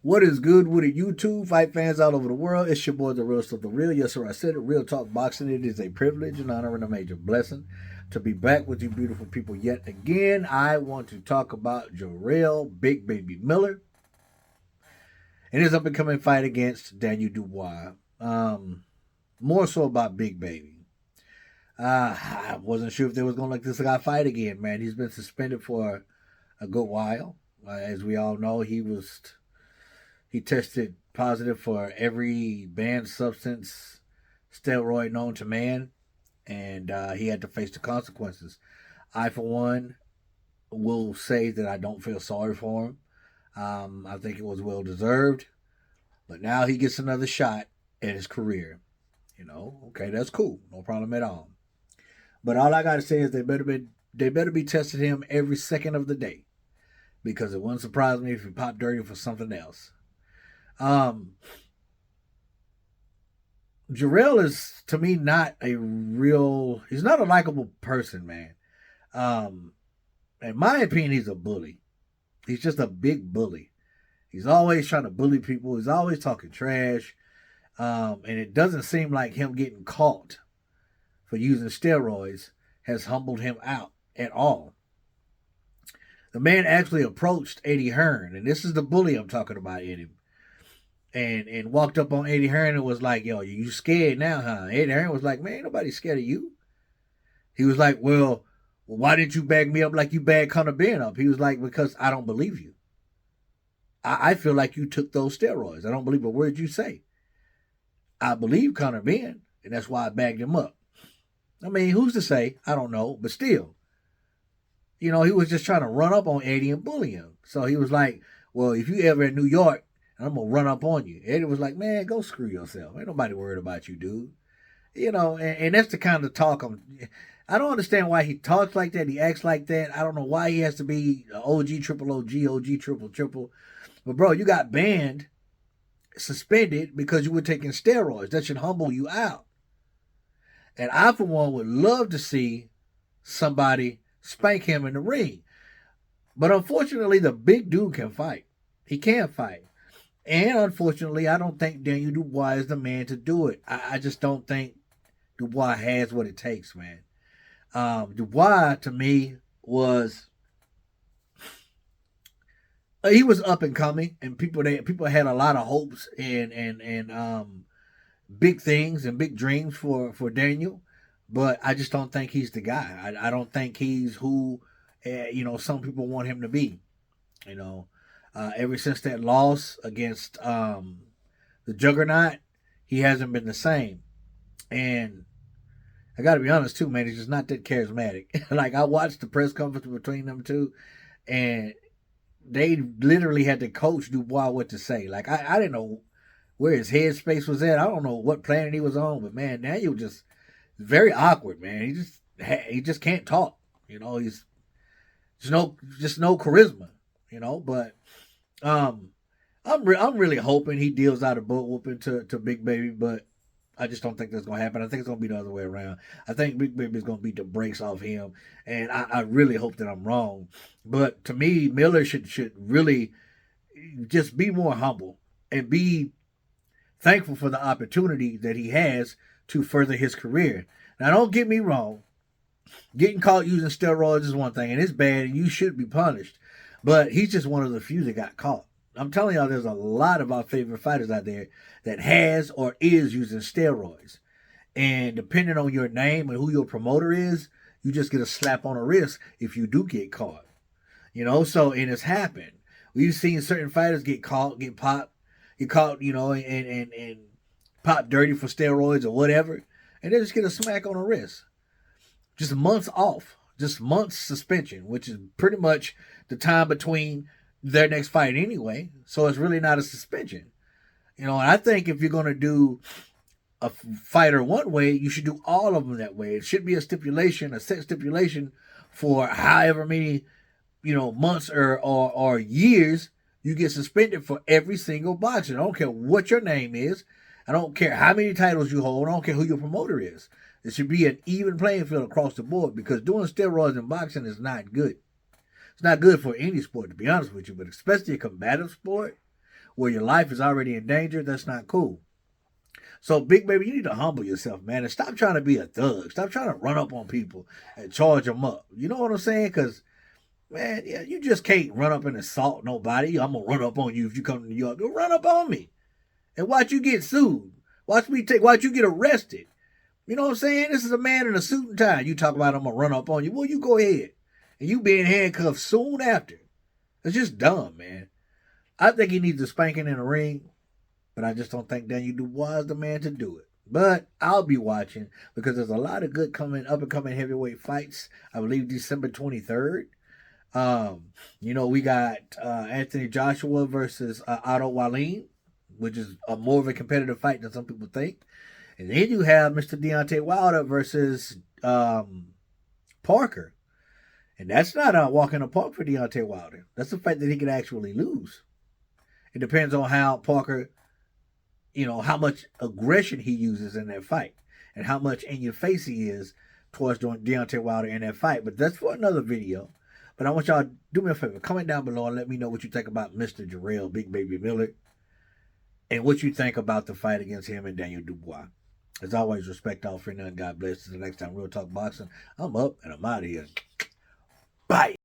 What is good with it, YouTube? Fight fans all over the world. It's your boy, the real stuff, the real. Yes, sir, I said it. Real talk boxing. It is a privilege, an honor, and a major blessing to be back with you beautiful people yet again. I want to talk about Jarrell, Big Baby Miller, and his up and coming fight against Daniel Dubois. More so about Big Baby. I wasn't sure if they was going to let this guy fight again, man. He's been suspended for a good while. As we all know, he tested positive for every banned substance, steroid known to man, and he had to face the consequences. I, for one, will say that I don't feel sorry for him. I think it was well deserved, but now he gets another shot at his career. Okay, that's cool, no problem at all. But all I gotta say is they better be testing him every second of the day, because it wouldn't surprise me if he popped dirty for something else. Jarrell is, to me, he's not a likable person, man. In my opinion, he's a bully. He's just a big bully. He's always trying to bully people. He's always talking trash. And it doesn't seem like him getting caught for using steroids has humbled him out at all. The man actually approached Eddie Hearn, and this is the bully I'm talking about, Eddie. And walked up on Eddie Hearn and was like, yo, you scared now, huh? Eddie Hearn was like, man, ain't nobody scared of you. He was like, well, why didn't you bag me up like you bagged Conor Ben up? He was like, because I don't believe you. I feel like you took those steroids. I don't believe a word you say. I believe Conor Ben, and that's why I bagged him up. I mean, who's to say? I don't know, but still. He was just trying to run up on Eddie and bully him. So he was like, well, if you ever in New York, I'm going to run up on you. Eddie was like, man, go screw yourself. Ain't nobody worried about you, dude. And that's the kind of talk I don't understand why he talks like that. He acts like that. I don't know why he has to be OG, triple OG, OG, triple, triple. But, bro, you got banned, suspended because you were taking steroids. That should humble you out. And I, for one, would love to see somebody spank him in the ring. But unfortunately, the big dude can fight. He can't fight. And unfortunately, I don't think Daniel Dubois is the man to do it. I just don't think Dubois has what it takes, man. Dubois, to me, he was up and coming, and people had a lot of hopes and big things and big dreams for Daniel. But I just don't think he's the guy. I don't think he's who some people want him to be. Ever since that loss against the Juggernaut, he hasn't been the same. And I got to be honest, too, man, he's just not that charismatic. Like, I watched the press conference between them two, and they literally had to coach Dubois what to say. Like, I didn't know where his headspace was at. I don't know what planet he was on, but, man, Daniel just very awkward, man. He just can't talk. He's just no charisma, but I'm really hoping he deals out a butt whooping to Big Baby, but I just don't think that's going to happen. I think it's going to be the other way around. I think Big Baby is going to beat the brakes off him, and I really hope that I'm wrong. But to me, Miller should really just be more humble and be thankful for the opportunity that he has to further his career. Now, don't get me wrong. Getting caught using steroids is one thing, and it's bad, and you should be punished. But he's just one of the few that got caught. I'm telling y'all, there's a lot of our favorite fighters out there that has or is using steroids. And depending on your name and who your promoter is, you just get a slap on the wrist if you do get caught. So, and it's happened. We've seen certain fighters get caught, get caught, and pop dirty for steroids or whatever, and they just get a smack on the wrist. Just months off. Just months suspension, which is pretty much the time between their next fight anyway. So it's really not a suspension. And I think if you're going to do a fighter one way, you should do all of them that way. It should be a set stipulation for however many, months or years You get suspended for every single boxer. I don't care what your name is. I don't care how many titles you hold. I don't care who your promoter is. It should be an even playing field across the board because doing steroids in boxing is not good. It's not good for any sport, to be honest with you, but especially a combative sport where your life is already in danger, that's not cool. So, Big Baby, you need to humble yourself, man, and stop trying to be a thug. Stop trying to run up on people and charge them up. You know what I'm saying? Because, man, yeah, you just can't run up and assault nobody. I'm going to run up on you if you come to New York. Go run up on me and watch you get sued. Watch you get arrested. You know what I'm saying? This is a man in a suit and tie. You talk about I'm going to run up on you. Well, you go ahead. And you being handcuffed soon after. It's just dumb, man. I think he needs a spanking in the ring, but I just don't think Daniel Dubois is the man to do it. But I'll be watching because there's a lot of good up and coming heavyweight fights. I believe December 23rd. We got Anthony Joshua versus Otto Wallin, which is more of a competitive fight than some people think. And then you have Mr. Deontay Wilder versus Parker. And that's not a walk in the park for Deontay Wilder. That's a fight that he could actually lose. It depends on how Parker, how much aggression he uses in that fight and how much in your face he is towards Deontay Wilder in that fight. But that's for another video. But I want y'all to do me a favor. Comment down below and let me know what you think about Mr. Jarrell, Big Baby Miller, and what you think about the fight against him and Daniel Dubois. As always, respect all, free none, God bless. Until the next time, Real Talk Boxing. I'm up and I'm out of here. Bye.